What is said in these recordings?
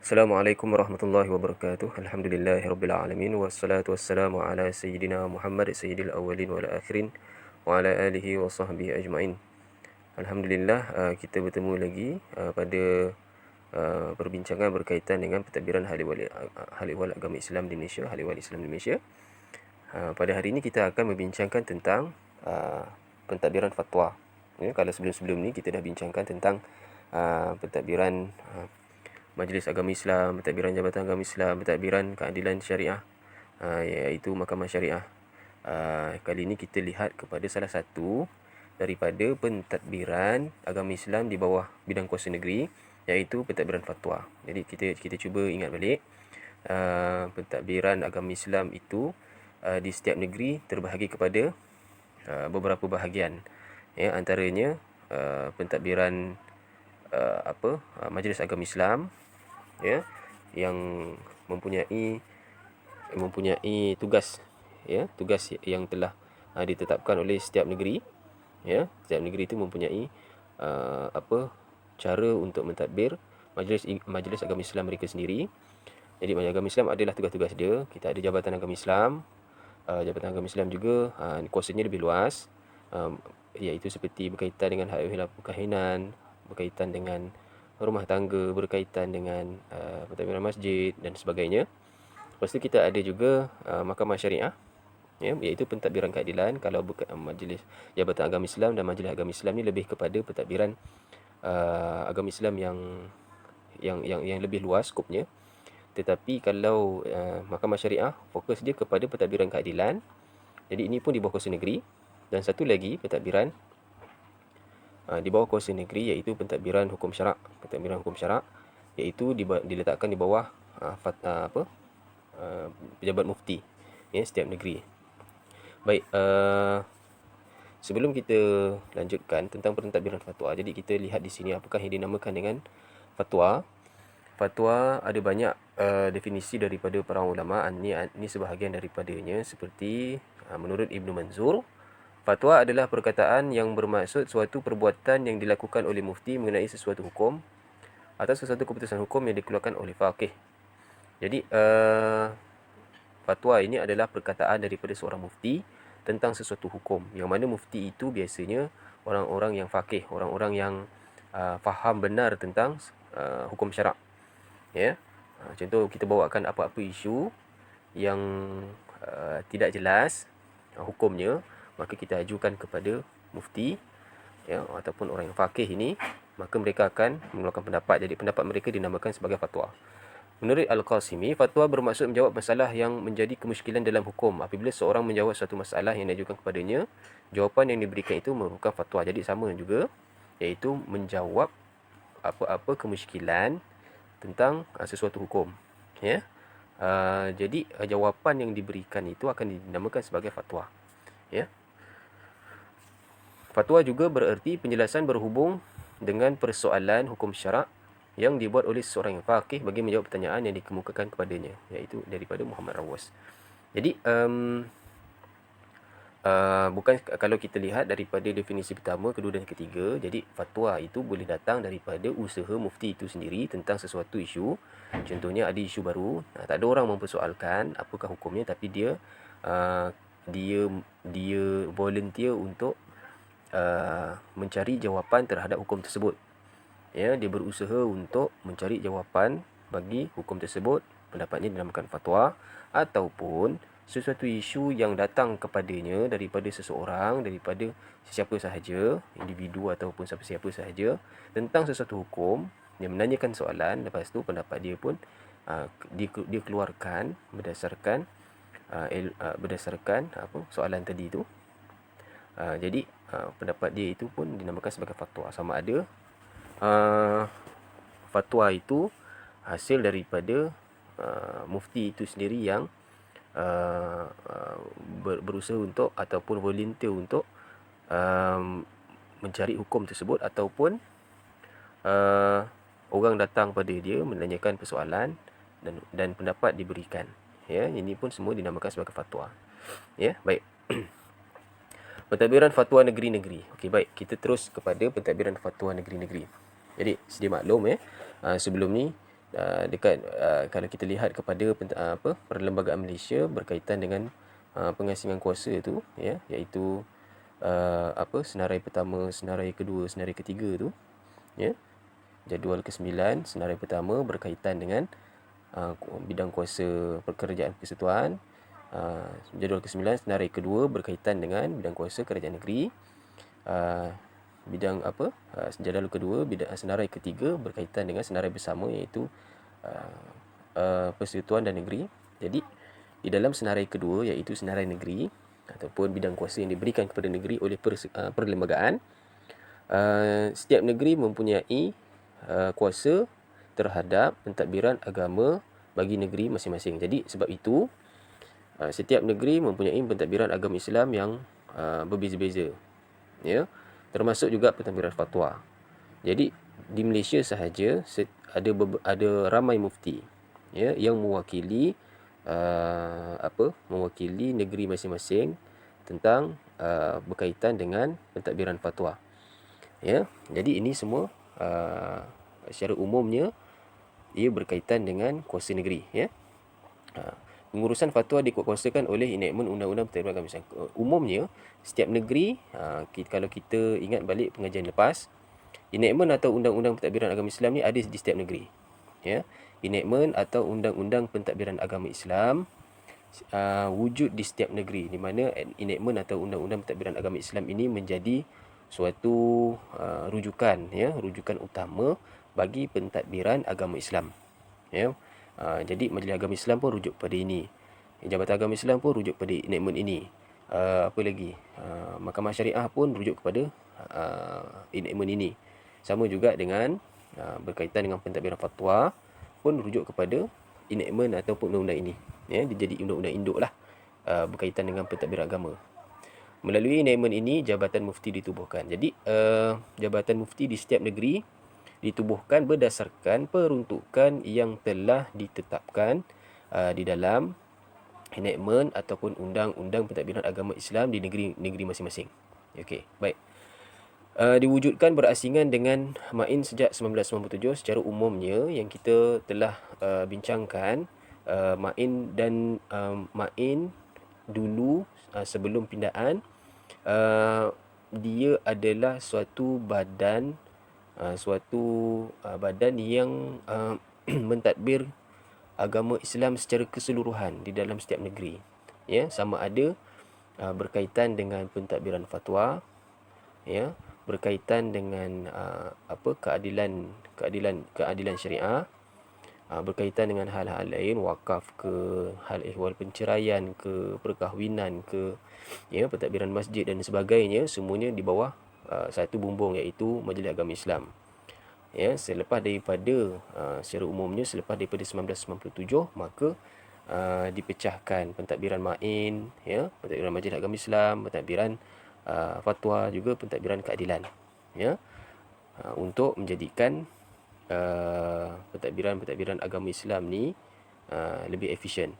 Assalamualaikum warahmatullahi wabarakatuh. Alhamdulillahirabbil alamin wassalatu wassalamu ala sayyidina Muhammad sayyidil awwalin wal akhirin wa ala alihi wa sahbihi ajmain. Alhamdulillah, kita bertemu lagi pada perbincangan berkaitan dengan pentadbiran hal ehwal agama Islam di Malaysia, hal ehwal Islam di Malaysia. Pada hari ini kita akan membincangkan tentang pentadbiran fatwa. Kalau sebelum-sebelum ni kita dah bincangkan tentang pentadbiran Majlis Agama Islam, pentadbiran Jabatan Agama Islam, pentadbiran Keadilan Syariah, iaitu Mahkamah Syariah. Kali ini kita lihat kepada salah satu daripada pentadbiran agama Islam di bawah bidang kuasa negeri, iaitu pentadbiran fatwa. Jadi kita cuba ingat balik, pentadbiran agama Islam itu di setiap negeri terbahagi kepada beberapa bahagian. Ya, antaranya pentadbiran Majlis Agama Islam, ya, yang mempunyai tugas, ya, tugas yang telah ditetapkan oleh setiap negeri. Ya, setiap negeri itu mempunyai cara untuk mentadbir majlis agama Islam mereka sendiri. Jadi majlis agama Islam adalah tugas-tugas dia. Kita ada Jabatan Agama Islam. Jabatan Agama Islam juga kuasanya lebih luas, iaitu seperti berkaitan dengan hak ehwal perkahwinan, berkaitan dengan rumah tangga, berkaitan dengan pentadbiran masjid dan sebagainya. Lepas tu kita ada juga Mahkamah Syariah, ya, iaitu pentadbiran keadilan. Kalau majlis Jabatan Agama Islam dan Majlis Agama Islam ni lebih kepada pentadbiran agama Islam yang lebih luas skopnya. Tetapi kalau Mahkamah Syariah fokus dia kepada pentadbiran keadilan. Jadi ini pun di bawah kuasa negeri. Dan satu lagi pentadbiran di bawah kuasa negeri, iaitu pentadbiran hukum syarak. Pentadbiran hukum syarak iaitu diletakkan di bawah pejabat mufti, ya, setiap negeri. Baik, sebelum kita lanjutkan tentang pentadbiran fatwa, jadi kita lihat di sini apakah yang dinamakan dengan fatwa. Fatwa ada banyak definisi daripada para ulama. Ini sebahagian daripadanya, seperti menurut Ibnu Manzur, fatwa adalah perkataan yang bermaksud suatu perbuatan yang dilakukan oleh mufti mengenai sesuatu hukum atau sesuatu keputusan hukum yang dikeluarkan oleh faqih. Jadi fatwa ini adalah perkataan daripada seorang mufti tentang sesuatu hukum, yang mana mufti itu biasanya orang-orang yang faqih, orang-orang yang faham benar tentang hukum syarak. Ya, contoh kita bawakan apa-apa isu yang tidak jelas hukumnya, maka kita ajukan kepada mufti, ya, ataupun orang yang faqih ini, maka mereka akan mengeluarkan pendapat. Jadi pendapat mereka dinamakan sebagai fatwa. Menurut Al-Qasimi, fatwa bermaksud menjawab masalah yang menjadi kemusykilan dalam hukum. Apabila seorang menjawab suatu masalah yang diajukan kepadanya, jawapan yang diberikan itu merupakan fatwa. Jadi sama juga, iaitu menjawab apa-apa kemusykilan tentang sesuatu hukum. Ya. Jadi jawapan yang diberikan itu akan dinamakan sebagai fatwa. Ya. Fatwa juga bererti penjelasan berhubung dengan persoalan hukum syarak yang dibuat oleh seorang yang faqih bagi menjawab pertanyaan yang dikemukakan kepadanya, iaitu daripada Muhammad Rawas. Jadi bukan, kalau kita lihat daripada definisi pertama, kedua dan ketiga, jadi fatwa itu boleh datang daripada usaha mufti itu sendiri tentang sesuatu isu. Contohnya ada isu baru, tak ada orang mempersoalkan apakah hukumnya, tapi dia volunteer untuk mencari jawapan terhadap hukum tersebut. Ya, dia berusaha untuk mencari jawapan bagi hukum tersebut. Pendapatnya dinamakan fatwa. Ataupun sesuatu isu yang datang kepadanya daripada seseorang, daripada sesiapa sahaja, individu ataupun siapa-siapa sahaja, tentang sesuatu hukum. Dia menanyakan soalan, lepas tu pendapat dia pun dia keluarkan berdasarkan soalan tadi tu. Jadi pendapat dia itu pun dinamakan sebagai fatwa. Sama ada fatwa itu hasil daripada mufti itu sendiri yang berusaha untuk ataupun volunteer untuk mencari hukum tersebut, ataupun orang datang pada dia menanyakan persoalan dan pendapat diberikan. Ya, ini pun semua dinamakan sebagai fatwa. Ya, baik. Pentadbiran fatwa negeri-negeri. Okey, baik. Kita terus kepada pentadbiran fatwa negeri-negeri. Jadi, sedia maklum, sebelum ni kalau kita lihat kepada Perlembagaan Malaysia berkaitan dengan pengasingan kuasa tu, ya, iaitu senarai pertama, senarai kedua, senarai ketiga tu, ya. Jadual ke-9 senarai pertama berkaitan dengan bidang kuasa pekerjaan persekutuan. Jadual ke-9 senarai kedua berkaitan dengan bidang kuasa kerajaan negeri. Jadual kedua senarai ketiga berkaitan dengan senarai bersama, iaitu persekutuan dan negeri. Jadi di dalam senarai kedua, iaitu senarai negeri ataupun bidang kuasa yang diberikan kepada negeri oleh perlembagaan, setiap negeri mempunyai kuasa terhadap pentadbiran agama bagi negeri masing-masing. Jadi sebab itu setiap negeri mempunyai pentadbiran agama Islam yang berbeza-beza, ya, termasuk juga pentadbiran fatwa. Jadi di Malaysia sahaja ada ramai mufti, ya, yang mewakili mewakili negeri masing-masing tentang berkaitan dengan pentadbiran fatwa, ya. Jadi ini semua secara umumnya ia berkaitan dengan kuasa negeri, ya. Pengurusan fatwa dikuatkuasakan oleh enactment Undang-Undang Pentadbiran Agama Islam. Umumnya setiap negeri, kalau kita ingat balik pengajian lepas, enactment atau Undang-Undang Pentadbiran Agama Islam ni ada di setiap negeri, ya. Enactment atau Undang-Undang Pentadbiran Agama Islam wujud di setiap negeri, di mana enactment atau Undang-Undang Pentadbiran Agama Islam ini menjadi suatu rujukan, ya, rujukan utama bagi pentadbiran agama Islam, ya. Jadi Majlis Agama Islam pun rujuk pada ini, Jabatan Agama Islam pun rujuk pada enactment ini. Apa lagi, Mahkamah Syariah pun rujuk kepada enactment ini. Sama juga dengan berkaitan dengan pentadbiran fatwa pun rujuk kepada enactment ataupun undang-undang ini, ya. Dia jadi undang-undang induk lah berkaitan dengan pentadbiran agama. Melalui enactment ini, Jabatan Mufti ditubuhkan. Jadi Jabatan Mufti di setiap negeri ditubuhkan berdasarkan peruntukan yang telah ditetapkan di dalam enactment ataupun undang-undang pentadbiran agama Islam di negeri masing-masing. Okey, baik. Diwujudkan berasingan dengan MAIN sejak 1997. Secara umumnya yang kita telah bincangkan, MAIN dan MAIN dulu sebelum pindaan, dia adalah suatu badan yang mentadbir agama Islam secara keseluruhan di dalam setiap negeri, ya, sama ada berkaitan dengan pentadbiran fatwa, ya, berkaitan dengan keadilan syariah, berkaitan dengan hal-hal lain, wakaf ke, hal ehwal penceraian ke, perkahwinan ke, ya, pentadbiran masjid dan sebagainya, semuanya di bawah satu bumbung, iaitu Majlis Agama Islam, ya. Secara umumnya selepas daripada 1997, maka dipecahkan pentadbiran MAIN, ya, pentadbiran Majlis Agama Islam, pentadbiran fatwa, juga pentadbiran keadilan, ya, untuk menjadikan pentadbiran agama Islam ni lebih efisien.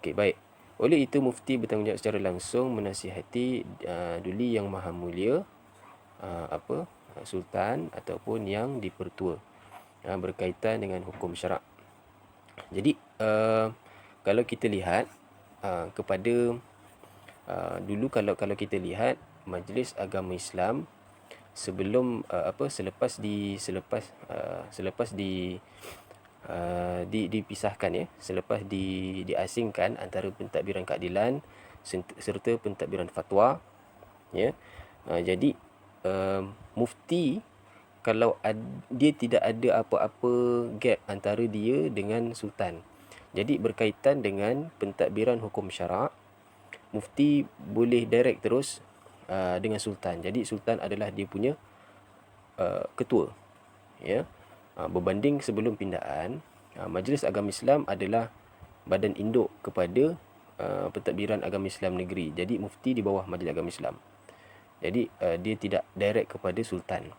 Okey, baik. Oleh itu mufti bertanggungjawab secara langsung menasihati Duli Yang Maha Mulia Sultan ataupun yang dipertua berkaitan dengan hukum syarak. Jadi kalau kita lihat kepada dulu, kalau kita lihat Majlis Agama Islam sebelum dipisahkan, ya, selepas diasingkan antara pentadbiran keadilan serta pentadbiran fatwa, ya. Jadi mufti, kalau dia tidak ada apa-apa gap antara dia dengan sultan, jadi berkaitan dengan pentadbiran hukum syarak, mufti boleh direct terus dengan sultan. Jadi sultan adalah dia punya ketua, ya. Berbanding sebelum pindaan, Majlis Agama Islam adalah badan induk kepada pentadbiran agama Islam negeri. Jadi mufti di bawah Majlis Agama Islam. Jadi dia tidak direct kepada sultan.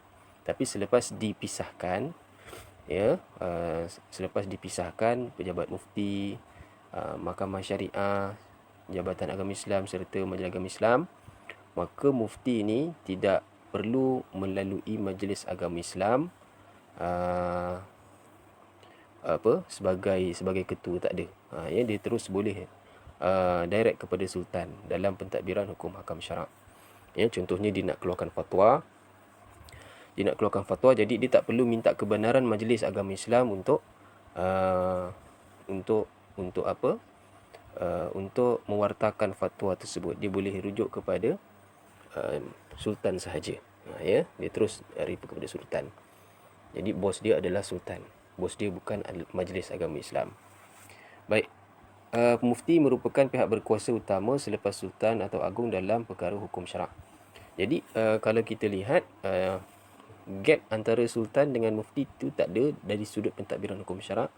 Tapi selepas dipisahkan, ya, pejabat mufti, Mahkamah Syariah, Jabatan Agama Islam serta Majlis Agama Islam, maka mufti ini tidak perlu melalui Majlis Agama Islam sebagai ketua, tak ada. Ya, dia terus boleh direct kepada sultan dalam pentadbiran hukum hakam syarak. Ya, contohnya dia nak keluarkan fatwa, jadi dia tak perlu minta kebenaran Majlis Agama Islam untuk untuk mewartakan fatwa tersebut. Dia boleh rujuk kepada sultan sahaja. Ya, dia terus refer kepada sultan. Jadi bos dia adalah sultan. Bos dia bukan Majlis Agama Islam. Baik. Mufti merupakan pihak berkuasa utama selepas sultan atau agung dalam perkara hukum syarak. Jadi kalau kita lihat gap antara sultan dengan mufti itu tak ada dari sudut pentadbiran hukum syarak.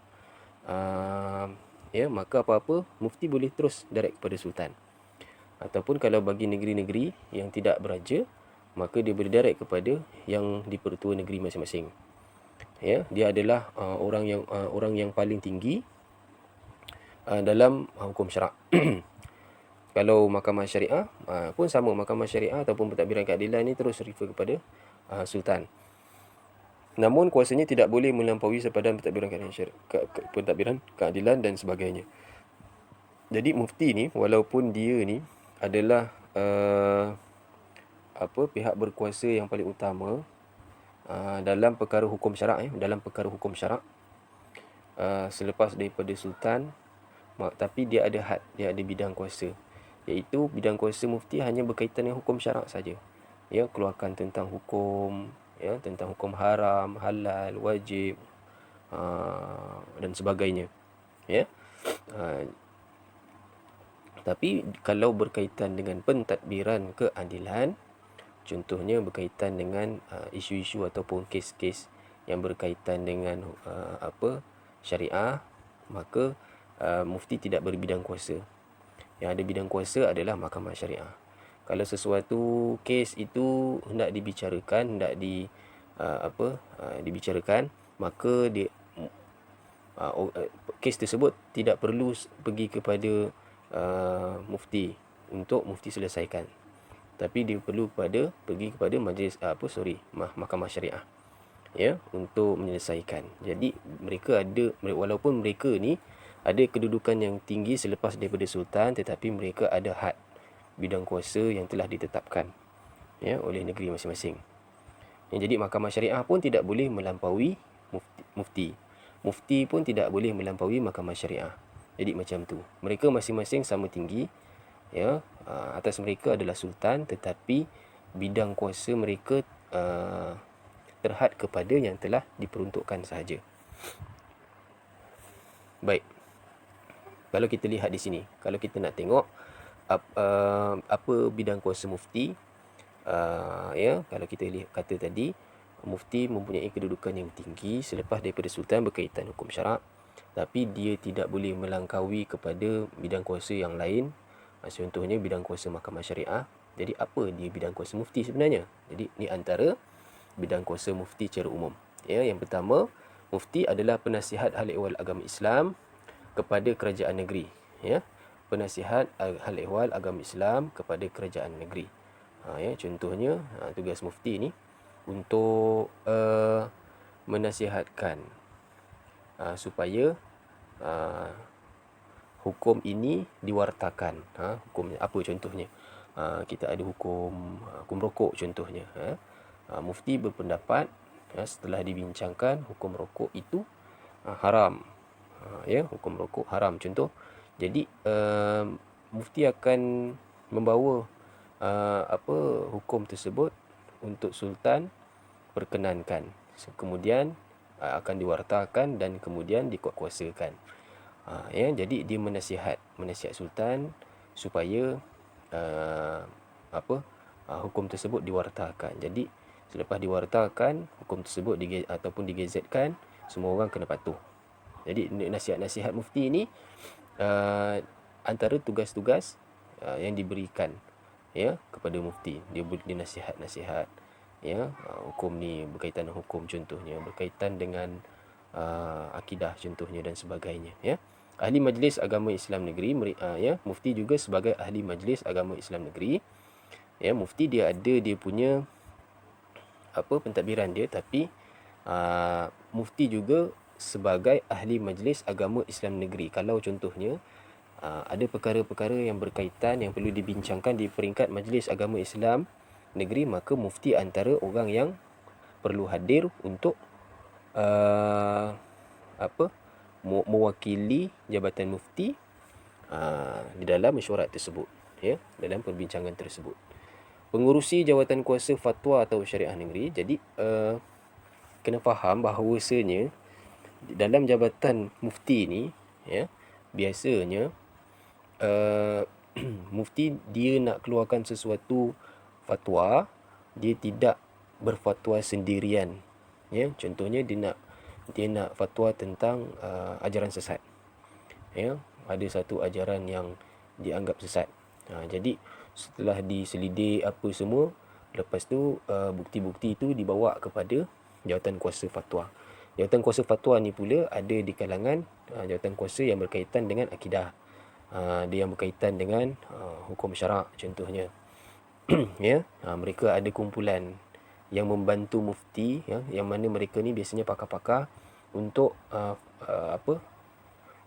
Ya, maka apa-apa mufti boleh terus direct kepada sultan. Ataupun kalau bagi negeri-negeri yang tidak beraja, maka dia boleh direct kepada yang dipertua negeri masing-masing. Ya, dia adalah orang yang paling tinggi dalam hukum syarak. Kalau mahkamah syariah pun sama, mahkamah syariah ataupun pentadbiran keadilan ni terus refer kepada sultan. Namun kuasanya tidak boleh melampaui sepadan pentadbiran keadilan dan sebagainya. Jadi mufti ni walaupun dia ni adalah pihak berkuasa yang paling utama dalam perkara hukum syarak, selepas daripada sultan, tapi dia ada had, dia ada bidang kuasa, iaitu bidang kuasa mufti hanya berkaitan dengan hukum syarak saja. Ya, keluarkan tentang hukum, ya, tentang hukum haram, halal, wajib dan sebagainya. Ya. Tapi kalau berkaitan dengan pentadbiran keadilan, contohnya berkaitan dengan isu-isu ataupun kes-kes yang berkaitan dengan syariah, maka mufti tidak berbidang kuasa. Yang ada bidang kuasa adalah mahkamah syariah. Kalau sesuatu kes itu hendak dibicarakan, dibicarakan, maka dia kes tersebut tidak perlu pergi kepada mufti untuk mufti selesaikan, tapi dia perlu pergi kepada mahkamah syariah, ya, untuk menyelesaikan. Jadi walaupun mereka ni ada kedudukan yang tinggi selepas daripada sultan, tetapi mereka ada had bidang kuasa yang telah ditetapkan, ya, oleh negeri masing-masing. Jadi mahkamah syariah pun tidak boleh melampaui mufti. Mufti pun tidak boleh melampaui mahkamah syariah. Jadi macam tu. Mereka masing-masing sama tinggi, ya. Atas mereka adalah sultan, tetapi bidang kuasa mereka terhad kepada yang telah diperuntukkan sahaja. Baik. Kalau kita lihat di sini, kalau kita nak tengok apa bidang kuasa mufti, ya, kalau kita kata tadi, mufti mempunyai kedudukan yang tinggi selepas daripada sultan berkaitan hukum syarak, tapi dia tidak boleh melangkaui kepada bidang kuasa yang lain. Contohnya bidang kuasa mahkamah syariah. Jadi apa dia bidang kuasa mufti sebenarnya? Jadi ni antara bidang kuasa mufti secara umum. Ya, yang pertama, mufti adalah penasihat hal ehwal agama Islam kepada kerajaan negeri. Ya, penasihat hal ehwal agama Islam kepada kerajaan negeri. Ya, contohnya tugas mufti ni untuk menasihatkan supaya hukum ini diwartakan. Hukum apa contohnya? Kita ada hukum rokok contohnya. Mufti berpendapat setelah dibincangkan hukum rokok itu haram. Ya, hukum rokok haram contoh. Jadi mufti akan membawa hukum tersebut untuk sultan perkenankan. Kemudian akan diwartakan dan kemudian dikuatkuasakan. Ya, jadi dia menasihat sultan supaya hukum tersebut diwartakan. Jadi selepas diwartakan hukum tersebut ataupun digazetkan, semua orang kena patuh. Jadi nasihat-nasihat mufti ini antara tugas-tugas yang diberikan, ya, kepada mufti. Dia nasihat-nasihat, ya, hukum ni berkaitan dengan hukum contohnya, berkaitan dengan akidah contohnya dan sebagainya, ya. Ahli Majlis Agama Islam Negeri, ya, mufti juga sebagai ahli Majlis Agama Islam Negeri. Ya, mufti dia ada dia punya pentadbiran dia, tapi mufti juga sebagai ahli Majlis Agama Islam Negeri. Kalau contohnya ada perkara-perkara yang berkaitan yang perlu dibincangkan di peringkat Majlis Agama Islam Negeri, maka mufti antara orang yang perlu hadir untuk mewakili Jabatan Mufti di dalam mesyuarat tersebut, ya, dalam perbincangan tersebut. Pengurusi jawatan kuasa fatwa atau syariah negeri. Jadi kena faham bahawasanya dalam jabatan mufti ni, ya, biasanya mufti dia nak keluarkan sesuatu fatwa, dia tidak berfatwa sendirian, ya. Contohnya dia nak fatwa tentang ajaran sesat, ya, ada satu ajaran yang dianggap sesat. Jadi setelah diselidik apa semua, lepas tu bukti-bukti itu dibawa kepada jawatan kuasa fatwa. Jawatan kuasa fatwa ni pula ada di kalangan jawatan kuasa yang berkaitan dengan akidah. Dia yang berkaitan dengan hukum syarak contohnya. Ya, mereka ada kumpulan yang membantu mufti, ya, yang mana mereka ni biasanya pakar-pakar untuk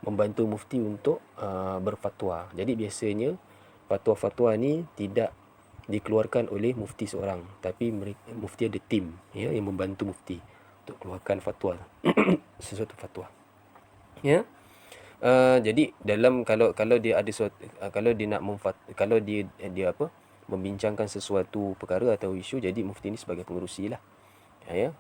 membantu mufti untuk berfatwa. Jadi biasanya fatwa-fatwa ni tidak dikeluarkan oleh mufti seorang, tapi mufti ada tim, ya, yang membantu mufti untuk keluarkan fatwa sesuatu fatwa, ya. Jadi dalam kalau dia ada kalau dia nak kalau dia membincangkan sesuatu perkara atau isu, jadi mufti ni sebagai pengerusi lah, ya.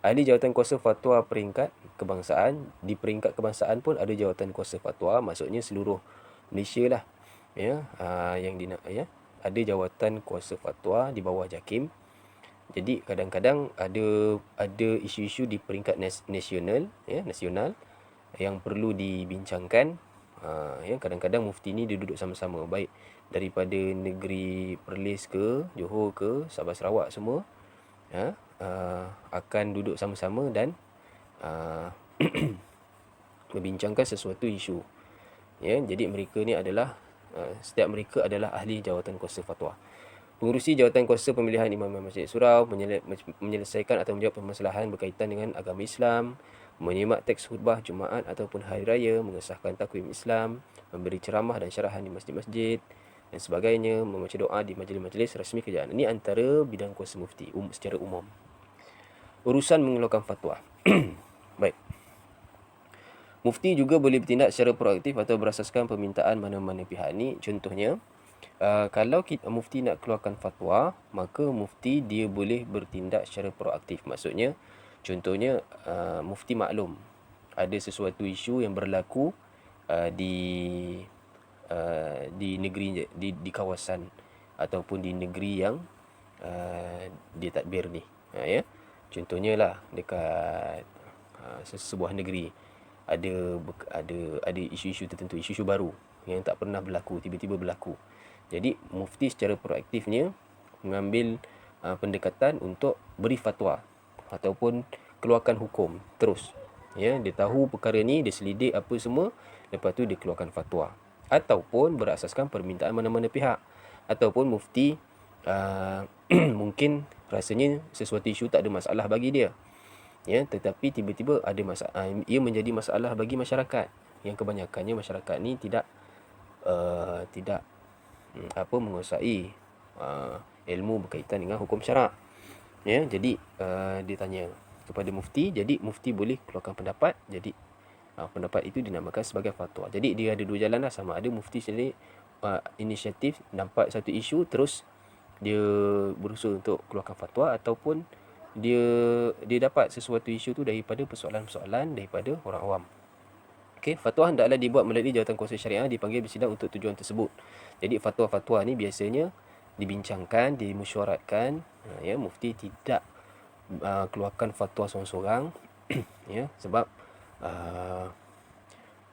Ahli jawatan kuasa fatwa peringkat kebangsaan. Di peringkat kebangsaan pun ada jawatan kuasa fatwa, maksudnya seluruh Malaysia lah, ya, yang ada jawatan kuasa fatwa di bawah JAKIM. Jadi kadang-kadang ada isu-isu di peringkat nasional, ya, nasional yang perlu dibincangkan. Ya, kadang-kadang mufti ni dia duduk sama-sama, baik daripada negeri Perlis ke Johor ke Sabah Sarawak semua, ya, akan duduk sama-sama dan membincangkan sesuatu isu, ya. Jadi mereka ni adalah setiap mereka adalah ahli jawatan kuasa fatwa. Pengurusi jawatan kuasa pemilihan imam masjid surau, menyelesaikan atau menjawab permasalahan berkaitan dengan agama Islam, menyimak teks khutbah Jumaat ataupun hari raya, mengesahkan takwim Islam, memberi ceramah dan syarahan di masjid-masjid dan sebagainya, membaca doa di majlis-majlis rasmi kerajaan. Ini antara bidang kuasa mufti secara umum. Urusan mengeluarkan fatwa. Baik. Mufti juga boleh bertindak secara proaktif atau berasaskan permintaan mana-mana pihak. Ni contohnya, kalau mufti nak keluarkan fatwa, maka mufti dia boleh bertindak secara proaktif. Maksudnya, contohnya mufti maklum ada sesuatu isu yang berlaku di negeri, di kawasan ataupun di negeri yang ditadbir ni, ya. Contohnya lah dekat sebuah negeri ada isu-isu tertentu, isu-isu baru yang tak pernah berlaku, tiba-tiba berlaku. Jadi mufti secara proaktifnya mengambil pendekatan untuk beri fatwa ataupun keluarkan hukum terus, ya. Dia tahu perkara ni, dia selidik apa semua, lepas tu dia keluarkan fatwa ataupun berasaskan permintaan mana-mana pihak. Ataupun mufti mungkin rasanya sesuatu isu tak ada masalah bagi dia, ya, tetapi tiba-tiba ada masalah, ia menjadi masalah bagi masyarakat, yang kebanyakannya masyarakat ni tidak menguasai ilmu berkaitan dengan hukum syarak, ya. Jadi dia tanya kepada mufti, jadi mufti boleh keluarkan pendapat. Jadi pendapat itu dinamakan sebagai fatwa. Jadi dia ada dua jalan lah, sama ada mufti sendiri inisiatif nampak satu isu terus dia berusaha untuk keluarkan fatwa, ataupun dia dapat sesuatu isu tu daripada persoalan-persoalan daripada orang awam. Okey, fatwa hendaklah dibuat melalui jawatan kuasa syariah dipanggil bersidang untuk tujuan tersebut. Jadi fatwa-fatwa ni biasanya dibincangkan, dimesyuaratkan, ya. Mufti tidak keluarkan fatwa seorang-seorang, ya, sebab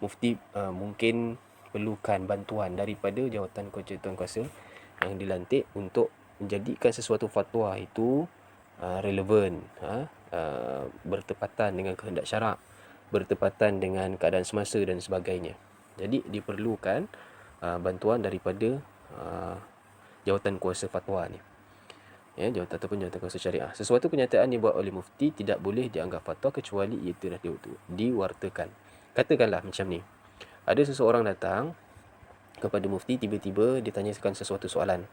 mufti mungkin perlukan bantuan daripada jawatan kuasa yang dilantik untuk menjadikan sesuatu fatwa itu relevan, bertepatan dengan kehendak syarak, bertepatan dengan keadaan semasa dan sebagainya. Jadi diperlukan bantuan daripada jawatan kuasa fatwa ni. Ya, jawatan ataupun jawatan kuasa syariah. Sesuatu kenyataan dibuat oleh mufti tidak boleh dianggap fatwa kecuali ia telah diwartakan. Katakanlah macam ni. Ada seseorang datang kepada mufti, tiba-tiba ditanyakan sesuatu soalan.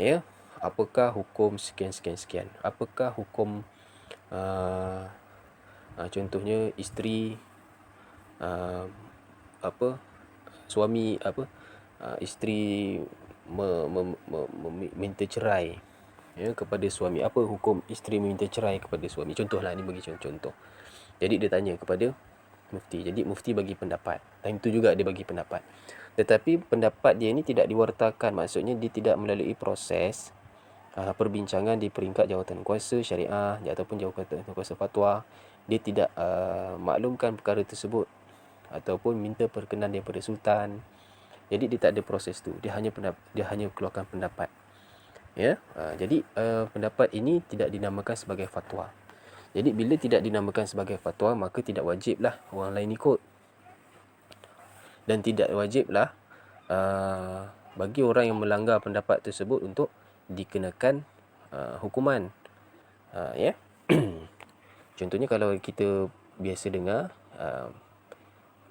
Ya, apakah hukum sekian sekian sekian? Apakah hukum contohnya isteri suami isteri meminta cerai, ya, kepada suami. Apa hukum isteri meminta cerai kepada suami? Contohlah, ni bagi contoh. Jadi dia tanya kepada mufti. Jadi mufti bagi pendapat. Time tu juga dia bagi pendapat. Tetapi pendapat dia ni tidak diwartakan. Maksudnya dia tidak melalui proses perbincangan di peringkat jawatan kuasa syariah ataupun jawatan kuasa fatwa. Dia tidak maklumkan perkara tersebut ataupun minta perkenan daripada sultan. Jadi dia tak ada proses tu. Dia hanya keluarkan pendapat. Ya. Jadi pendapat ini tidak dinamakan sebagai fatwa. Jadi bila tidak dinamakan sebagai fatwa, maka tidak wajiblah orang lain ikut. Dan tidak wajiblah bagi orang yang melanggar pendapat tersebut untuk dikenakan hukuman. Ya. Contohnya kalau kita biasa dengar,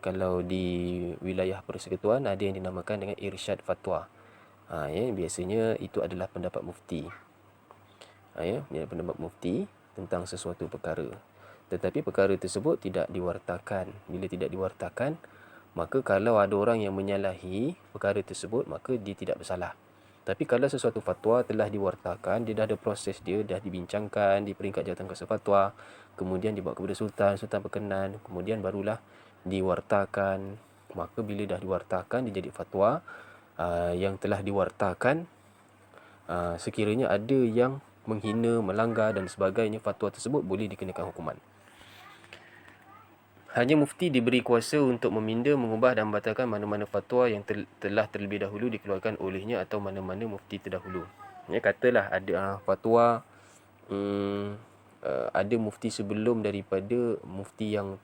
kalau di wilayah persekutuan ada yang dinamakan dengan irsyad fatwa. Ya, biasanya itu adalah pendapat mufti. Ya, pendapat mufti tentang sesuatu perkara. Tetapi perkara tersebut tidak diwartakan. Bila tidak diwartakan, maka kalau ada orang yang menyalahi perkara tersebut, maka dia tidak bersalah. Tapi kalau sesuatu fatwa telah diwartakan, dia dah ada proses dia, dah dibincangkan di peringkat jawatan kuasa fatwa, kemudian dibawa kepada sultan, sultan berkenan, kemudian barulah diwartakan. Maka bila dah diwartakan, dia jadi fatwa. Yang telah diwartakan, sekiranya ada yang menghina, melanggar dan sebagainya, fatwa tersebut boleh dikenakan hukuman. Hanya mufti diberi kuasa untuk meminda, mengubah dan membatalkan mana-mana fatwa yang telah terlebih dahulu dikeluarkan olehnya atau mana-mana mufti terdahulu. Ya, katalah ada fatwa, ada mufti sebelum daripada mufti yang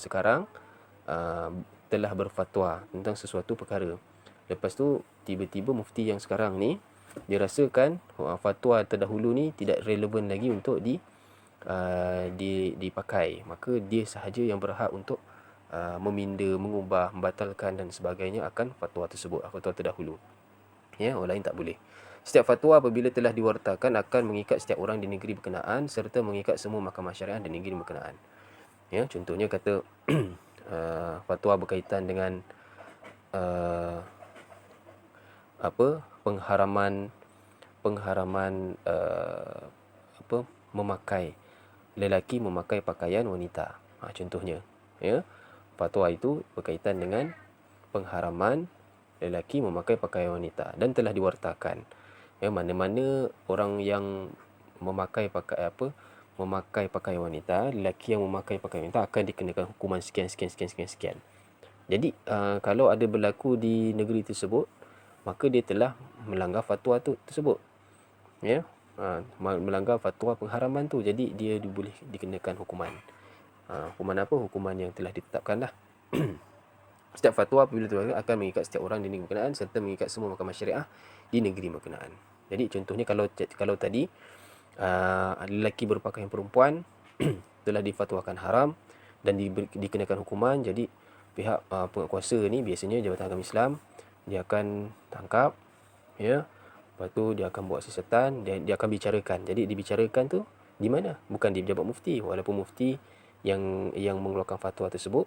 sekarang telah berfatwa tentang sesuatu perkara. Lepas tu tiba-tiba mufti yang sekarang ni dia rasakan fatwa terdahulu ni tidak relevan lagi untuk dipakai, maka dia sahaja yang berhak untuk meminda, mengubah, membatalkan dan sebagainya akan fatwa tersebut, fatwa terdahulu. Ya, orang lain tak boleh. Setiap fatwa apabila telah diwartakan akan mengikat setiap orang di negeri berkenaan serta mengikat semua mahkamah syariah di negeri berkenaan. Ya, contohnya kata fatwa berkaitan dengan pengharaman memakai lelaki memakai pakaian wanita. Contohnya, ya, fatwa itu berkaitan dengan pengharaman lelaki memakai pakaian wanita dan telah diwartakan. Ya, mana-mana orang yang memakai pakaian wanita, lelaki yang memakai pakaian wanita akan dikenakan hukuman sekian. Jadi kalau ada berlaku di negeri tersebut, maka dia telah melanggar fatwa tersebut. Ya, melanggar fatwa pengharaman tu. Jadi dia boleh dikenakan hukuman. Hukuman apa? Hukuman yang telah ditetapkan lah. Setiap fatwa apabila itu akan mengikat setiap orang di negeri berkenaan serta mengikat semua mahkamah syariah di negeri berkenaan. Jadi contohnya kalau tadi lelaki berpakaian perempuan telah difatwakan haram dan dikenakan hukuman, jadi pihak penguasa ni, biasanya Jabatan Agama Islam, dia akan tangkap, ya. Lepas tu dia akan buat siasatan, dia akan bicarakan. Jadi dibicarakan tu di mana? Bukan di pejabat mufti, walaupun mufti yang mengeluarkan fatwa tersebut,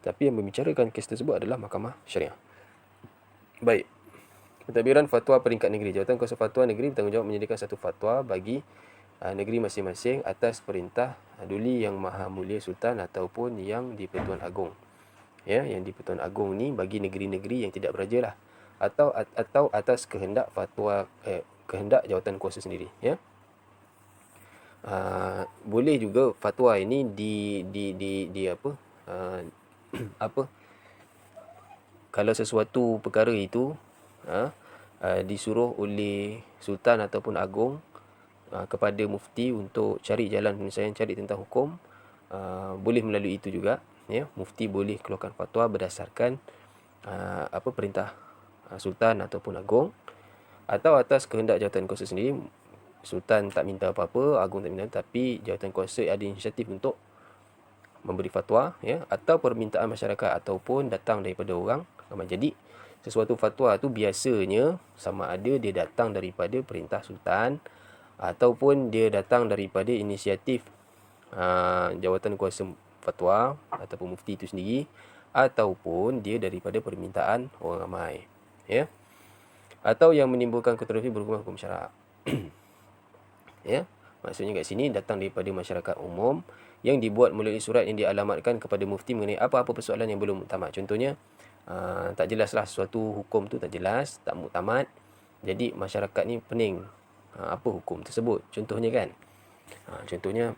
tapi yang membicarakan kes tersebut adalah mahkamah syariah. Baik. Pentadbiran fatwa peringkat negeri. Jawatan kuasa fatwa negeri bertanggungjawab menyediakan satu fatwa bagi negeri masing-masing atas perintah Duli Yang Maha Mulia Sultan ataupun yang di-Pertuan Agong. Ya, yang di-Pertuan Agong ni bagi negeri-negeri yang tidak beraja lah, atau atas kehendak fatwa kehendak jawatan kuasa sendiri, ya. Boleh juga fatwa ini kalau sesuatu perkara itu disuruh oleh sultan ataupun agung kepada mufti untuk cari jalan penyelesaian, cari tentang hukum, boleh melalui itu juga, ya. Mufti boleh keluarkan fatwa berdasarkan perintah sultan ataupun agung, atau atas kehendak jawatan kuasa sendiri, Sultan tak minta apa-apa, Agung tak minta, tapi jawatan kuasa ada inisiatif untuk memberi fatwa, ya, atau permintaan masyarakat ataupun datang daripada orang ramai. Jadi sesuatu fatwa tu biasanya sama ada dia datang daripada perintah sultan ataupun dia datang daripada inisiatif jawatan kuasa fatwa ataupun mufti itu sendiri, ataupun dia daripada permintaan orang ramai, ya, atau yang menimbulkan kontroversi berhubungan hukum syarak. Ya, maksudnya kat sini datang daripada masyarakat umum yang dibuat melalui surat yang dialamatkan kepada mufti mengenai apa-apa persoalan yang belum muktamad. Contohnya tak jelaslah suatu hukum tu, tak jelas, tak muktamad. Jadi masyarakat ni pening apa hukum tersebut, contohnya kan. Contohnya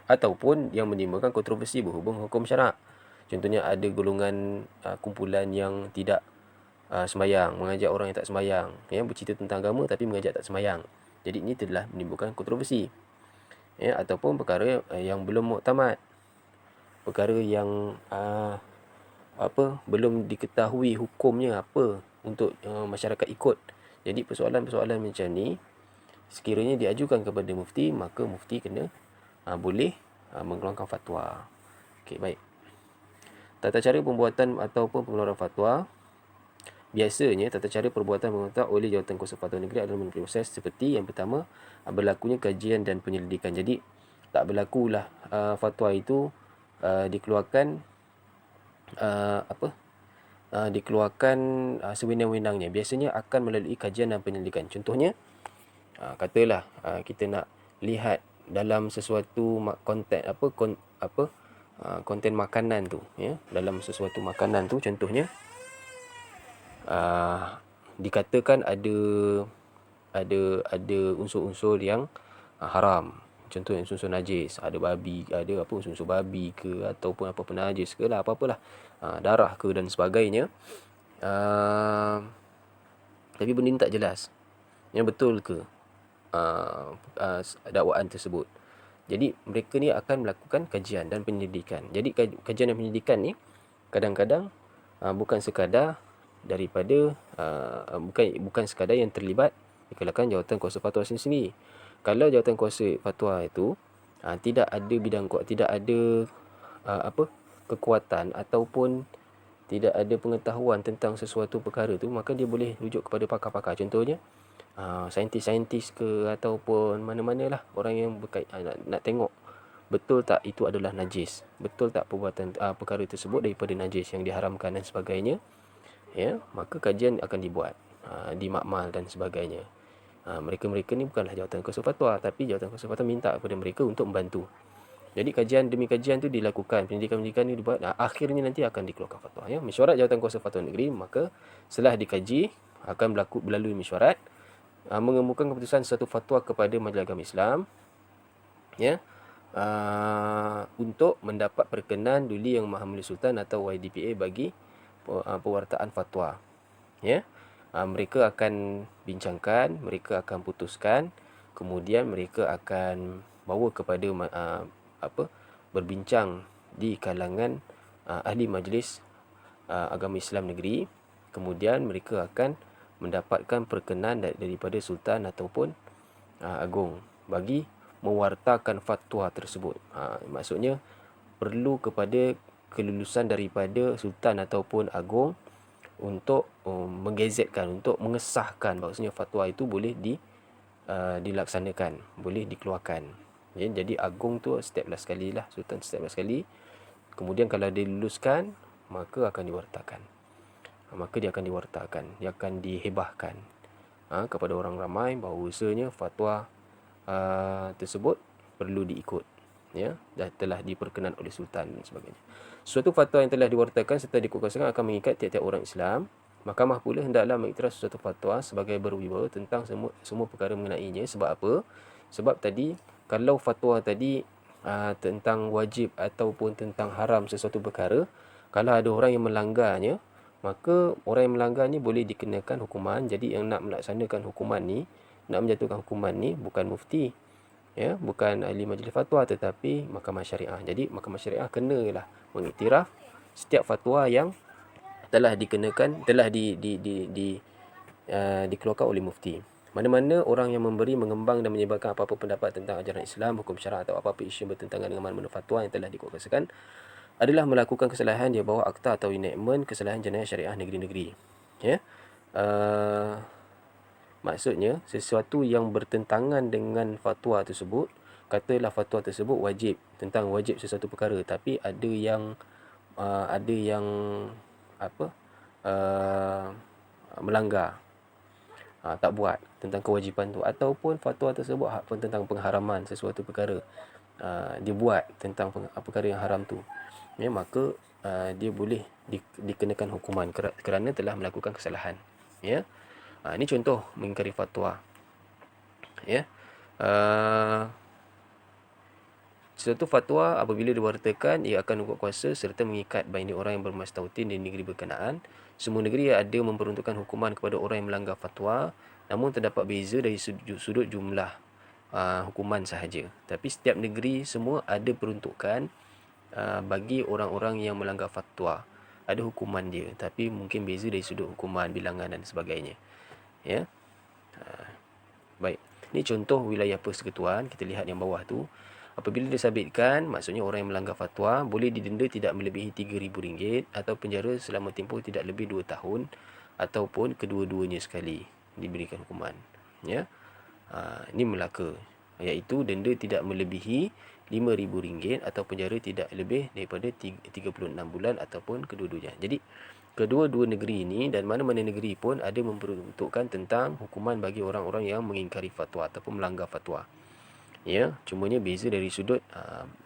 ataupun yang menimbulkan kontroversi berhubung hukum syarak. Contohnya ada golongan kumpulan yang tidak sembahyang, mengajak orang yang tak sembahyang, ya, bercerita tentang agama tapi mengajak tak sembahyang. Jadi ini telah menimbulkan kontroversi, ya, ataupun perkara yang belum muktamad, perkara yang belum diketahui hukumnya apa untuk masyarakat ikut. Jadi persoalan-persoalan macam ni sekiranya diajukan kepada mufti, maka mufti kena boleh mengeluarkan fatwa. Okey, baik. Tata cara pembuatan ataupun pengeluaran fatwa. Biasanya tata cara perbuatan pengurusan oleh Jawatan Kuasa Fatwa Negeri adalah melalui proses seperti yang pertama, berlakunya kajian dan penyelidikan. Jadi tak berlakulah fatwa itu dikeluarkan dikeluarkan sewenang-wenangnya. Biasanya akan melalui kajian dan penyelidikan. Contohnya katalah kita nak lihat dalam sesuatu konten konten makanan tu, ya, dalam sesuatu makanan tu, contohnya dikatakan ada unsur-unsur yang haram. Contohnya unsur-unsur najis, ada babi, ada unsur-unsur babi ke ataupun apa najis ke lah, apa-apalah, darah ke dan sebagainya. Tapi benda ni tak jelas, yang betul ke dakwaan tersebut. Jadi mereka ni akan melakukan kajian dan penyelidikan. Jadi kajian dan penyelidikan ni kadang-kadang bukan sekadar daripada bukan sekadar yang terlibat di kalangan Jawatan Kuasa Fatwa sendiri. Kalau Jawatan Kuasa Fatwa itu tidak ada bidang tidak ada kekuatan ataupun tidak ada pengetahuan tentang sesuatu perkara tu, maka dia boleh rujuk kepada pakar-pakar. Contohnya saintis-saintis ke ataupun mana-manalah orang yang nak tengok betul tak itu adalah najis, betul tak perbuatan perkara tersebut daripada najis yang diharamkan dan sebagainya, ya, maka kajian akan dibuat di makmal dan sebagainya. Mereka-mereka ni bukanlah Jawatan Kuasa Fatwa, tapi Jawatan Kuasa Fatwa minta kepada mereka untuk membantu. Jadi kajian demi kajian tu dilakukan, pendidikan-pendidikan ni dibuat, akhirnya nanti akan dikeluarkan fatwa, ya. Mesyuarat Jawatan Kuasa Fatwa Negeri, maka setelah dikaji akan melalui mesyuarat mengemukakan keputusan satu fatwa kepada Majlis Agama Islam, ya, untuk mendapat perkenan Duli Yang Maha Mulia Sultan atau YDPA bagi pewartaan fatwa, ya. Mereka akan bincangkan, mereka akan putuskan, kemudian mereka akan bawa kepada berbincang di kalangan ahli majlis agama Islam negeri. Kemudian mereka akan mendapatkan perkenan daripada sultan ataupun agung bagi mewartakan fatwa tersebut. Maksudnya perlu kepada kelulusan daripada sultan ataupun agung untuk menggazetkan, untuk mengesahkan bahawasanya fatwa itu boleh dilaksanakan, boleh dikeluarkan. Ya, jadi agung tu setiap 11 kali lah, sultan setiap 11 kali. Kemudian kalau dia luluskan, maka akan diwartakan. Maka dia akan diwartakan, dia akan dihebahkan kepada orang ramai bahawasanya fatwa tersebut perlu diikut, ya, dah telah diperkenan oleh sultan dan sebagainya. Suatu fatwa yang telah diwartakan serta dikukuhkan akan mengikat tiap-tiap orang Islam. Mahkamah pula hendaklah mengiktiraf suatu fatwa sebagai berwibawa tentang semua perkara mengenainya. Sebab apa? Sebab tadi kalau fatwa tadi tentang wajib ataupun tentang haram sesuatu perkara, kalau ada orang yang melanggarnya, maka orang yang melanggarnya boleh dikenakan hukuman. Jadi yang nak melaksanakan hukuman ni, nak menjatuhkan hukuman ni bukan mufti, ya, bukan ahli majlis fatwa, tetapi mahkamah syariah. Jadi mahkamah syariah kenalah mengiktiraf setiap fatwa yang telah dikenakan, telah dikeluarkan oleh mufti. Mana-mana orang yang memberi, mengembang dan menyebarkan apa-apa pendapat tentang ajaran Islam, hukum syarak atau apa-apa isu bertentangan dengan mana-mana fatwa yang telah dikuatkan adalah melakukan kesalahan di bawah akta atau enactment kesalahan jenayah syariah negeri-negeri. Ya. Maksudnya sesuatu yang bertentangan dengan fatwa tersebut, katalah fatwa tersebut wajib, tentang wajib sesuatu perkara, tapi ada yang apa melanggar, tak buat tentang kewajipan tu, ataupun fatwa tersebut pun tentang pengharaman sesuatu perkara, dia buat tentang perkara yang haram tu, ya, maka dia boleh dikenakan hukuman kerana telah melakukan kesalahan. Ya. Ini contoh mengingkari fatwa. Ya. Suatu fatwa apabila diwartakan, ia akan berkuasa serta mengikat bagi orang yang bermastautin di negeri berkenaan. Semua negeri ada memperuntukkan hukuman kepada orang yang melanggar fatwa, namun terdapat beza dari sudut jumlah hukuman sahaja. Tapi setiap negeri semua ada peruntukan bagi orang-orang yang melanggar fatwa. Ada hukuman dia, tapi mungkin beza dari sudut hukuman, bilangan dan sebagainya. Ya. Baik. Ini contoh wilayah persekutuan. Kita lihat yang bawah tu. Apabila disabitkan, maksudnya orang yang melanggar fatwa boleh didenda tidak melebihi RM3,000 atau penjara selama tempoh tidak lebih 2 tahun ataupun kedua-duanya sekali diberikan hukuman. Ya. Ini Melaka, iaitu denda tidak melebihi RM5,000 atau penjara tidak lebih daripada 36 bulan ataupun kedua-duanya. Jadi kedua-dua negeri ini dan mana-mana negeri pun ada memperuntukkan tentang hukuman bagi orang-orang yang mengingkari fatwa ataupun melanggar fatwa. Ya, cumanya beza dari sudut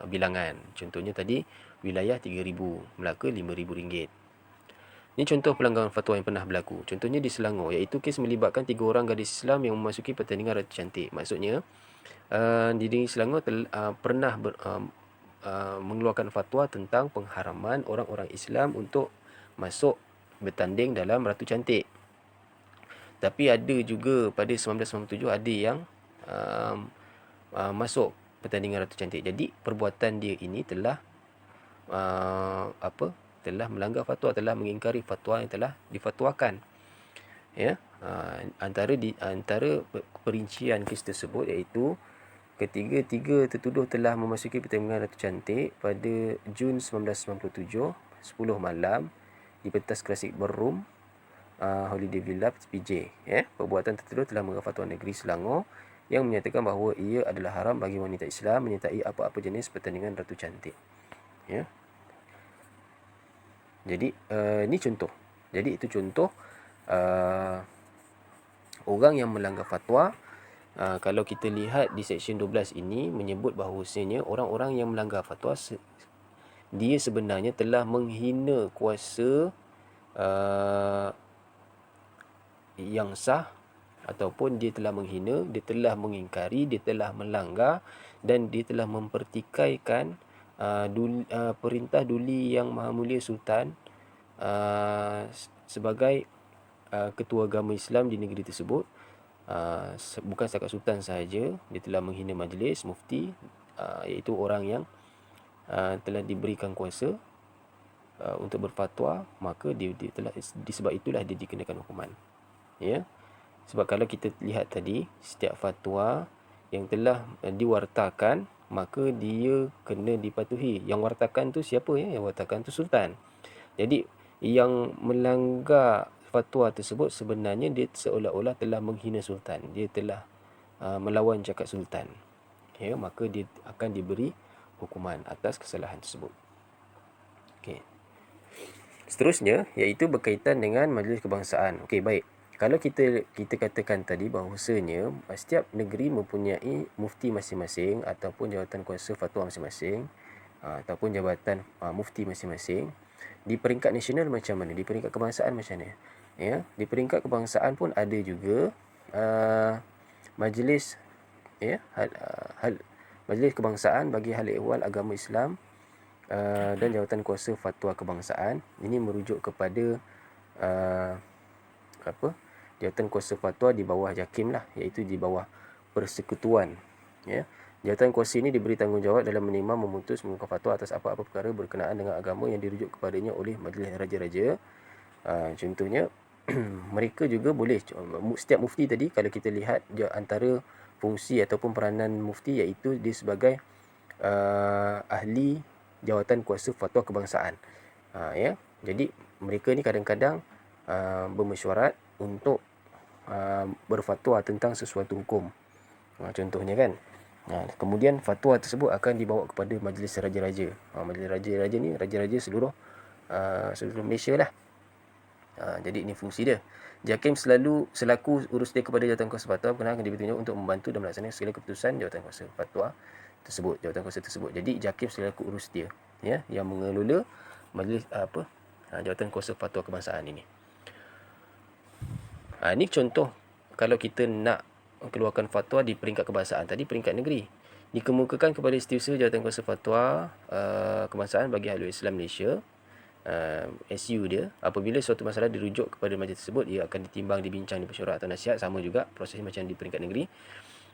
bilangan. Contohnya tadi wilayah 3,000, Melaka RM5,000. Ini contoh pelanggaran fatwa yang pernah berlaku. Contohnya di Selangor, iaitu kes melibatkan 3 orang gadis Islam yang memasuki pertandingan Ratu Cantik. Maksudnya di negeri Selangor pernah mengeluarkan fatwa tentang pengharaman orang-orang Islam untuk masuk bertanding dalam Ratu Cantik. Tapi ada juga pada 1997 ada yang masuk pertandingan Ratu Cantik. Jadi perbuatan dia ini telah telah melanggar fatwa, telah mengingkari fatwa yang telah difatwakan. Ya. Antara perincian kes tersebut iaitu ketiga-tiga tertuduh telah memasuki pertandingan Ratu Cantik pada Jun 1997, 10 malam di pentas klasik Ballroom Holiday Villa PJ. Ya. Perbuatan tertuduh telah melanggar fatwa negeri Selangor yang menyatakan bahawa ia adalah haram bagi wanita Islam menyertai apa-apa jenis pertandingan Ratu Cantik. Ya. Jadi ini contoh. Jadi itu contoh orang yang melanggar fatwa. Kalau kita lihat di seksyen 12 ini menyebut bahawasanya orang-orang yang melanggar fatwa dia sebenarnya telah menghina kuasa yang sah, ataupun dia telah menghina, dia telah mengingkari, dia telah melanggar dan dia telah mempertikaikan perintah Duli Yang Maha Mulia Sultan sebagai ketua agama Islam di negeri tersebut. Bukan setakat sultan sahaja, dia telah menghina majlis mufti, iaitu orang yang telah diberikan kuasa untuk berfatwa, maka dia telah, disebab itulah dia dikenakan hukuman. Ya. Sebab kalau kita lihat tadi, setiap fatwa yang telah diwartakan, maka dia kena dipatuhi. Yang wartakan tu siapa ya? Yang wartakan tu sultan. Jadi yang melanggar fatwa tersebut sebenarnya dia seolah-olah telah menghina sultan. Dia telah melawan cakap sultan. Ya, maka dia akan diberi hukuman atas kesalahan tersebut. Okey. Seterusnya iaitu berkaitan dengan majlis kebangsaan. Okey, baik. Kalau kita katakan tadi bahawasanya setiap negeri mempunyai mufti masing-masing ataupun jawatan kuasa fatwa masing-masing, ataupun jabatan mufti masing-masing. Di peringkat nasional macam mana? Di peringkat kebangsaan macam mana? Ya, di peringkat kebangsaan pun ada juga majlis, ya, majlis kebangsaan bagi hal ehwal agama Islam dan jawatan kuasa fatwa kebangsaan. Ini merujuk kepada jawatan kuasa fatwa di bawah JAKIM lah, iaitu di bawah persekutuan. Ya. Jawatan kuasa ini diberi tanggungjawab dalam menerima, memutus, mengeluarkan fatwa atas apa-apa perkara berkenaan dengan agama yang dirujuk kepadanya oleh majlis raja-raja. Contohnya mereka juga boleh, setiap mufti tadi kalau kita lihat antara fungsi ataupun peranan mufti iaitu dia sebagai ahli jawatan kuasa fatwa kebangsaan. Ya. Jadi mereka ni kadang-kadang bermesyuarat untuk berfatwa tentang sesuatu hukum. Contohnya kan. Kemudian fatwa tersebut akan dibawa kepada majlis raja-raja. Majlis raja-raja ni raja-raja seluruh Malaysia lah. Jadi ini fungsi dia. Jakim selaku urus dia kepada jawatan kuasa fatwa akan ditunjuk untuk membantu dan melaksanakan segala keputusan jawatan kuasa fatwa tersebut, jawatan kuasa tersebut. Jadi Jakim selaku urus dia, ya, yang mengelola majlis jawatan kuasa fatwa kebangsaan ini. Ini contoh kalau kita nak keluarkan fatwa di peringkat kebangsaan, tadi peringkat negeri. Dikemukakan kepada Setiausaha Jawatan Kuasa Fatwa Kebangsaan bagi Ahlul Islam Malaysia, SU dia, apabila suatu masalah dirujuk kepada majlis tersebut, ia akan ditimbang, dibincang, dipersyuarat atau nasihat, sama juga proses macam di peringkat negeri.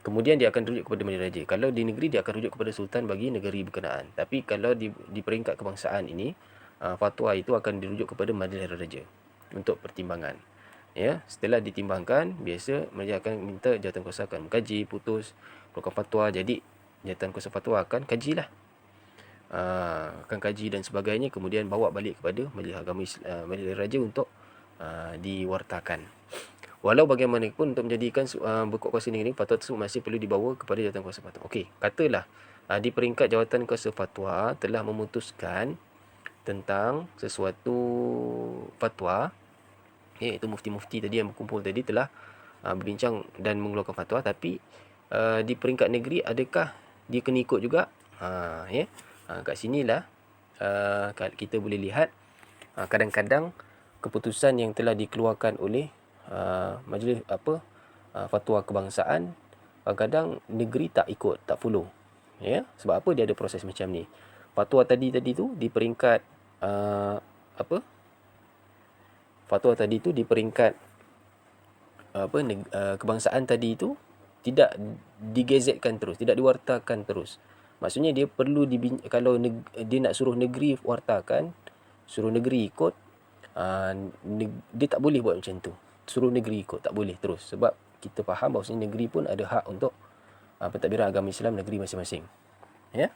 Kemudian dia akan dirujuk kepada majlis raja. Kalau di negeri dia akan rujuk kepada sultan bagi negeri berkenaan. Tapi kalau di peringkat kebangsaan ini, fatwa itu akan dirujuk kepada majlis raja untuk pertimbangan. Ya, setelah ditimbangkan, biasa majlis akan minta jawatan kuasa akan mengkaji, putus, keluarkan fatwa. Jadi jawatan kuasa fatwa akan kajilah, akan kaji dan sebagainya, kemudian bawa balik kepada majlis agama majlis raja untuk diwartakan. Walau bagaimanapun, untuk menjadikan berkuat kuasa negeri, fatwa tersebut masih perlu dibawa kepada jawatan kuasa fatwa. Okey, katalah di peringkat jawatan kuasa fatwa telah memutuskan tentang sesuatu fatwa, iaitu mufti-mufti tadi yang berkumpul tadi telah berbincang dan mengeluarkan fatwa, tapi di peringkat negeri adakah dia kena ikut juga? Kat sinilah kita boleh lihat kadang-kadang keputusan yang telah dikeluarkan oleh majlis fatwa kebangsaan, kadang-kadang negeri tak ikut, tak follow. Ya, sebab apa dia ada proses macam ni? Fatwa tadi tu di peringkat fatwa tadi tu di peringkat kebangsaan tadi itu tidak digazetkan terus, tidak diwartakan terus. Maksudnya dia perlu kalau dia nak suruh negeri wartakan, suruh negeri ikut, dia tak boleh buat macam tu. Suruh negeri ikut, tak boleh terus. Sebab kita faham bahawa negeri pun ada hak untuk pentadbiran agama Islam negeri masing-masing. Ya.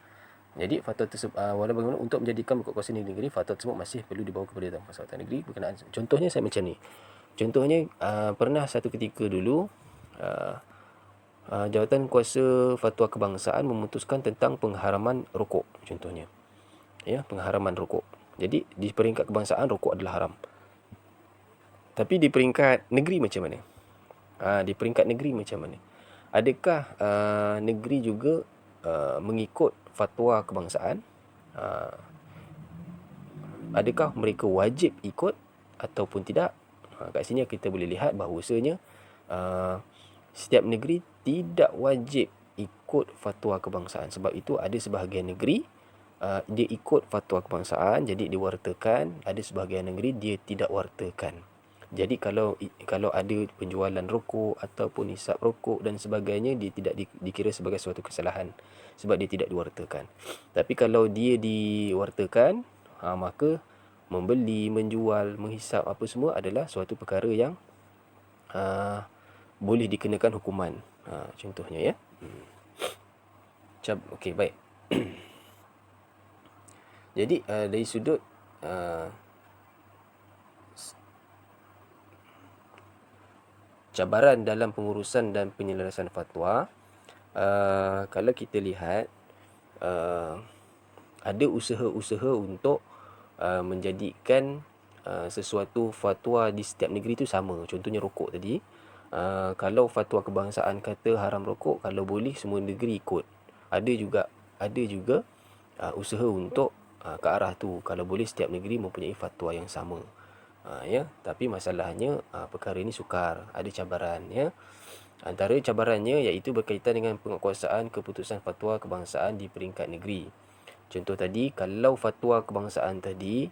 Jadi fatwa tersebut, walau bagaimana, untuk menjadikan berkuasa negeri, fatwa tersebut masih perlu dibawa kepada jawatan kuasa negeri berkenaan. Contohnya saya macam ni. Contohnya pernah satu ketika dulu jawatan kuasa fatwa kebangsaan memutuskan tentang pengharaman rokok, contohnya. Ya, pengharaman rokok. Jadi di peringkat kebangsaan rokok adalah haram. Tapi di peringkat negeri macam mana? Di peringkat negeri macam mana? Adakah negeri juga mengikut fatwa kebangsaan? Adakah mereka wajib ikut ataupun tidak? Kat sini kita boleh lihat bahawasanya setiap negeri tidak wajib ikut fatwa kebangsaan. Sebab itu ada sebahagian negeri dia ikut fatwa kebangsaan, jadi diwartakan. Ada sebahagian negeri dia tidak wartakan. Jadi kalau ada penjualan rokok ataupun hisap rokok dan sebagainya, dia tidak dikira sebagai suatu kesalahan sebab dia tidak diwartakan. Tapi kalau dia diwartakan, maka membeli, menjual, menghisap apa semua adalah suatu perkara yang boleh dikenakan hukuman. Contohnya, ya. Okey, baik. Jadi dari sudut cabaran dalam pengurusan dan penyelarasan fatwa, kalau kita lihat ada usaha-usaha untuk menjadikan sesuatu fatwa di setiap negeri itu sama. Contohnya rokok tadi, kalau fatwa kebangsaan kata haram rokok, kalau boleh semua negeri ikut. Ada juga usaha untuk ke arah tu, kalau boleh setiap negeri mempunyai fatwa yang sama. Ya, tapi masalahnya perkara ini sukar, ada cabaran, ya. Antara cabarannya iaitu berkaitan dengan penguatkuasaan keputusan fatwa kebangsaan di peringkat negeri. Contoh tadi, kalau fatwa kebangsaan tadi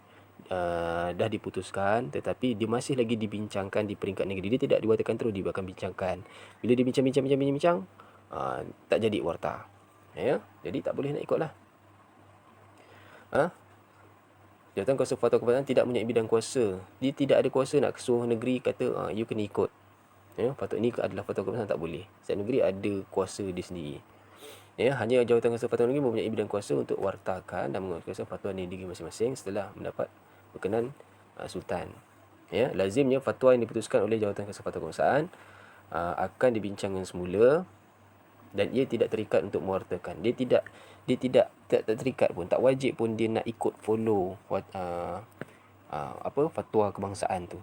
dah diputuskan tetapi dia masih lagi dibincangkan di peringkat negeri, dia tidak diwatakan terus, dia akan bincangkan. Bila dia bincang, tak jadi warta. Ya, jadi tak boleh nak ikutlah. Jawatan kuasa fatwa kebangsaan tidak mempunyai bidang kuasa. Dia tidak ada kuasa nak suruh negeri kata you kena ikut. Ya, fatwa ini adalah fatwa kebangsaan, tak boleh. Setiap negeri ada kuasa dia sendiri. Ya, hanya jawatan kuasa fatwa negeri mempunyai bidang kuasa untuk wartakan dan mengeluarkan fatwa negeri masing-masing setelah mendapat berkenan sultan. Ya, lazimnya fatwa yang diputuskan oleh jawatan kuasa fatwa kebangsaan akan dibincangkan semula dan ia tidak terikat untuk mewartakan. Dia tidak terikat pun, tak wajib pun dia nak ikut follow fatwa kebangsaan tu.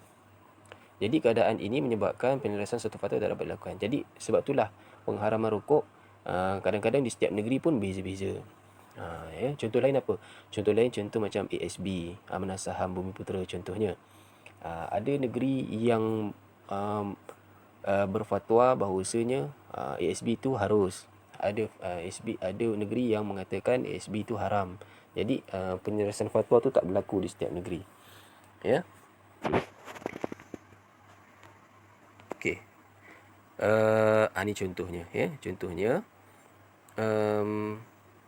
Jadi keadaan ini menyebabkan penyelesaian satu fatwa tak dapat dilakukan. Jadi sebab itulah pengharaman rokok kadang-kadang di setiap negeri pun beza-beza. Contoh lain apa? Contoh lain macam ASB, Amanah Saham Bumiputera contohnya. Ada negeri yang berfatwa bahawasanya ASB itu harus. Ada negeri yang mengatakan ASB itu haram. Jadi penyelesaian fatwa tu tak berlaku di setiap negeri. Ya. Okey. Ini contohnya ya. Contohnya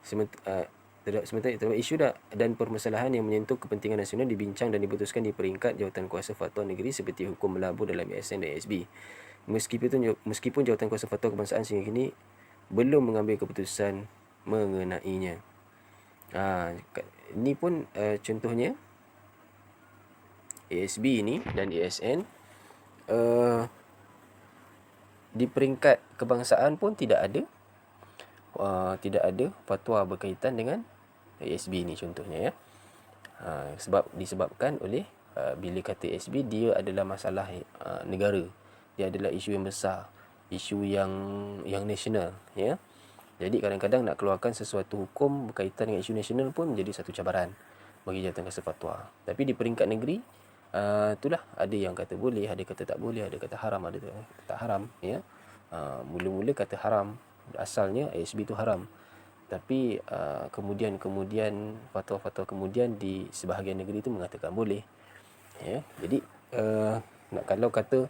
sementara isu dan permasalahan yang menyentuh kepentingan nasional dibincang dan diputuskan di peringkat jawatan kuasa fatwa negeri seperti hukum melabur dalam ASN dan ASB. Meskipun jawatan kuasa fatwa kebangsaan sehingga kini belum mengambil keputusan mengenainya. Ini pun contohnya ASB ini dan ASN di peringkat kebangsaan pun tidak ada fatwa berkaitan dengan ASB ni contohnya ya. Sebab disebabkan oleh bila kata ASB dia adalah masalah negara. Dia adalah isu yang besar, isu yang nasional ya. Jadi kadang-kadang nak keluarkan sesuatu hukum berkaitan dengan isu nasional pun menjadi satu cabaran bagi jawatan kuasa fatwa. Tapi di peringkat negeri itulah ada yang kata boleh, ada kata tak boleh, ada kata haram, ada kata tak haram ya. Mula-mula kata haram, asalnya ASB itu haram. Tapi kemudian fatwa-fatwa kemudian di sebahagian negeri itu mengatakan boleh. Ya. Jadi kalau kata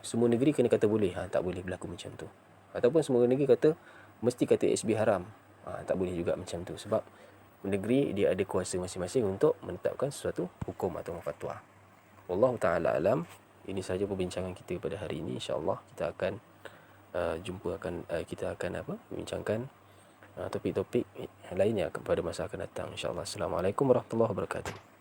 semua negeri kena kata boleh, tak boleh berlaku macam tu. Ataupun semua negeri kata mesti kata ASB haram, tak boleh juga macam tu. Sebab negeri dia ada kuasa masing-masing untuk menetapkan sesuatu hukum atau fatwa. Wallahu ta'ala alam. Ini sahaja perbincangan kita pada hari ini. InsyaAllah kita akan membincangkan topik-topik lainnya pada masa akan datang. InsyaAllah. Assalamualaikum warahmatullahi wabarakatuh.